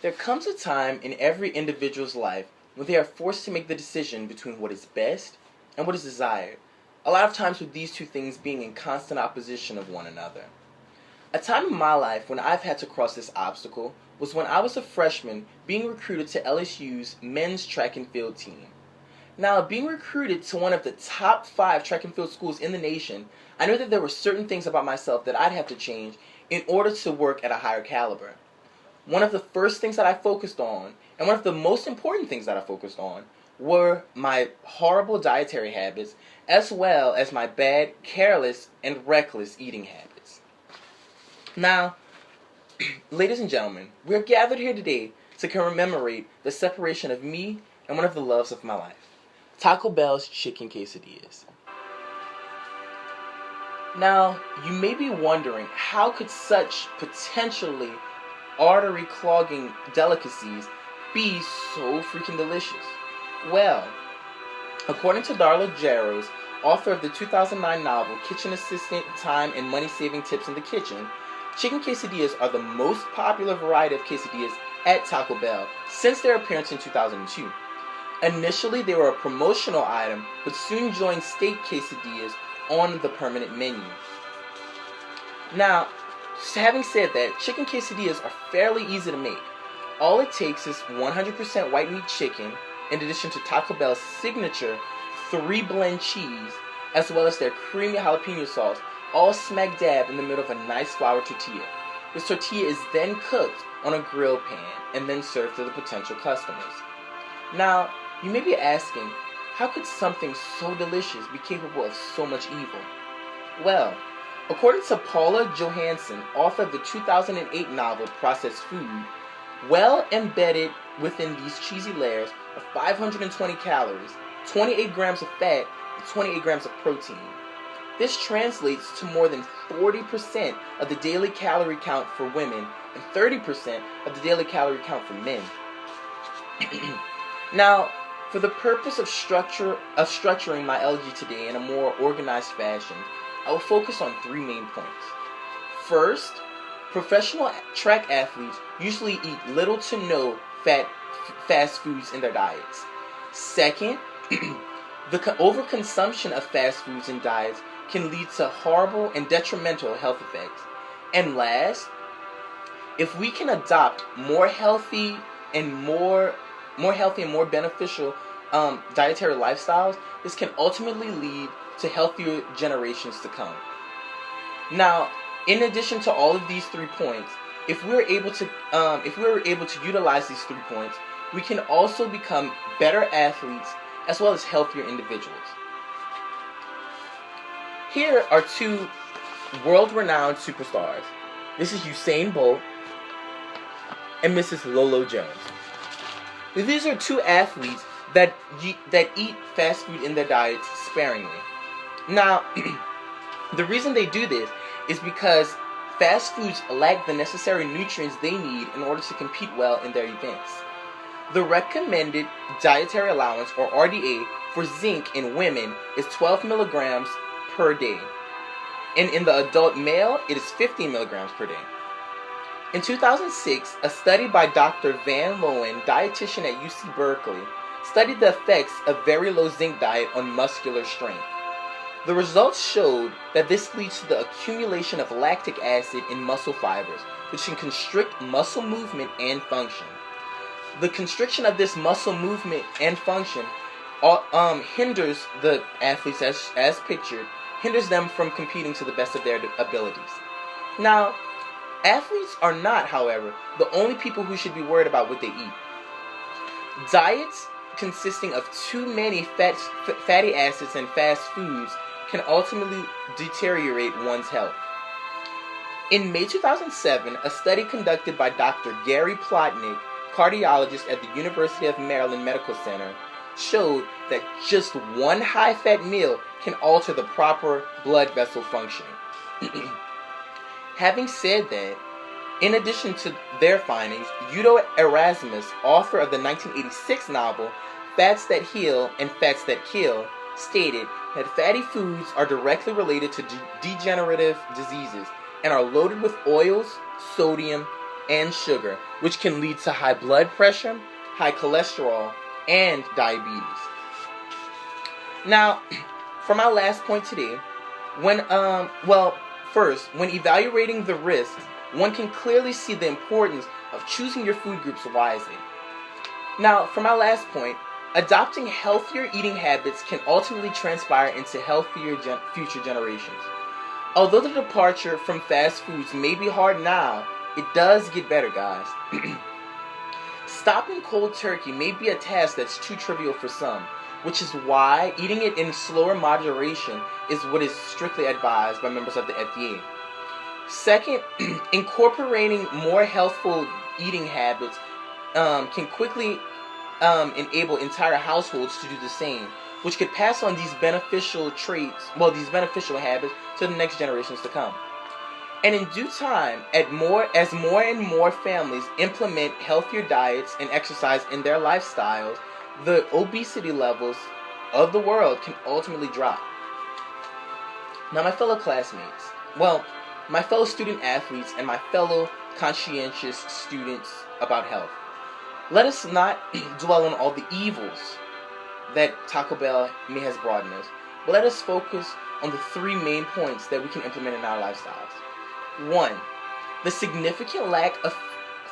There comes a time in every individual's life when they are forced to make the decision between what is best and what is desired, a lot of times with these two things being in constant opposition of one another. A time in my life when I've had to cross this obstacle was when I was a freshman being recruited to LSU's men's track and field team. Now, being recruited to one of the top 5 track and field schools in the nation, I knew that there were certain things about myself that I'd have to change in order to work at a higher caliber. One of the first things that I focused on, and one of the most important things that I focused on, were my horrible dietary habits, as well as my bad, careless, and reckless eating habits. Now, ladies and gentlemen, we're gathered here today to commemorate the separation of me and one of the loves of my life, Taco Bell's chicken quesadillas. Now, you may be wondering, how could such potentially artery-clogging delicacies be so freaking delicious? Well, according to Darla Jarrows, author of the 2009 novel Kitchen Assistant Time and Money Saving Tips in the Kitchen, chicken quesadillas are the most popular variety of quesadillas at Taco Bell since their appearance in 2002. Initially, they were a promotional item, but soon joined steak quesadillas on the permanent menu. Now, having said that, chicken quesadillas are fairly easy to make. All it takes is 100% white meat chicken, in addition to Taco Bell's signature 3-blend cheese, as well as their creamy jalapeno sauce, all smack dab in the middle of a nice flour tortilla. This tortilla is then cooked on a grill pan and then served to the potential customers. Now, you may be asking, how could something so delicious be capable of so much evil? Well, according to Paula Johansson, author of the 2008 novel Processed Food, well embedded within these cheesy layers are 520 calories, 28 grams of fat, and 28 grams of protein. This translates to more than 40% of the daily calorie count for women and 30% of the daily calorie count for men. Now, for the purpose of structuring my elegy today in a more organized fashion, I will focus on 3 main points. First, professional track athletes usually eat little to no fast foods in their diets. Second, the overconsumption of fast foods in diets can lead to horrible and detrimental health effects. And last, if we can adopt more healthy and more beneficial dietary lifestyles, this can ultimately lead to healthier generations to come. Now, in addition to all of these 3 points, if we're able to utilize these 3 points, we can also become better athletes as well as healthier individuals. Here are 2 world-renowned superstars. This is Usain Bolt and Mrs. Lolo Jones. These are 2 athletes that eat fast food in their diets sparingly. Now, the reason they do this is because fast foods lack the necessary nutrients they need in order to compete well in their events. The recommended dietary allowance, or RDA, for zinc in women is 12 milligrams per day. And in the adult male, it is 15 milligrams per day. In 2006, a study by Dr. Van Loen, dietitian at UC Berkeley, studied the effects of very low zinc diet on muscular strength. The results showed that this leads to the accumulation of lactic acid in muscle fibers, which can constrict muscle movement and function. The constriction of this muscle movement and function hinders the athletes, as pictured, hinders them from competing to the best of their abilities. Now, athletes are not, however, the only people who should be worried about what they eat. Diets consisting of too many fatty acids and fast foods can ultimately deteriorate one's health. In May 2007, a study conducted by Dr. Gary Plotnick, cardiologist at the University of Maryland Medical Center, showed that just one high-fat meal can alter the proper blood vessel functioning. Having said that, in addition to their findings, Udo Erasmus, author of the 1986 novel Fats That Heal and Fats That Kill, stated that fatty foods are directly related to degenerative diseases and are loaded with oils, sodium, and sugar, which can lead to high blood pressure, high cholesterol, and diabetes. Now, for my last point today, first, when evaluating the risks, one can clearly see the importance of choosing your food groups wisely. Now, for my last point, adopting healthier eating habits can ultimately transpire into healthier future generations. Although the departure from fast foods may be hard now, it does get better, guys. Stopping cold turkey may be a task that's too trivial for some, which is why eating it in slower moderation is what is strictly advised by members of the FDA. Second, incorporating more healthful eating habits can quickly enable entire households to do the same, which could pass on these beneficial habits to the next generations to come. And in due time, as more and more families implement healthier diets and exercise in their lifestyles, the obesity levels of the world can ultimately drop. Now, my fellow classmates, my fellow student athletes, and my fellow conscientious students about health, let us not dwell on all the evils that Taco Bell has brought in us, but let us focus on the three main points that we can implement in our lifestyles. 1. The significant lack of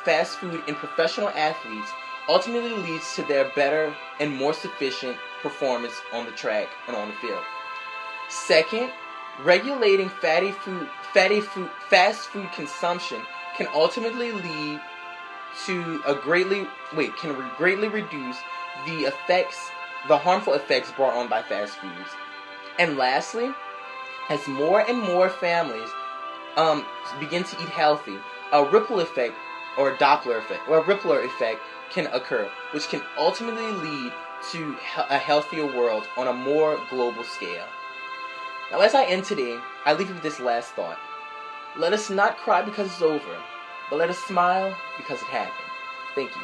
fast food in professional athletes ultimately leads to their better and more sufficient performance on the track and on the field. Second, regulating fast food consumption can ultimately lead to greatly reduce the harmful effects brought on by fast foods. And lastly, as more and more families begin to eat healthy, a ripple effect or a Doppler effect or a Rippler effect can occur, which can ultimately lead to a healthier world on a more global scale. Now, as I end today, I leave you with this last thought. Let us not cry because it's over, but let us smile because it happened. Thank you.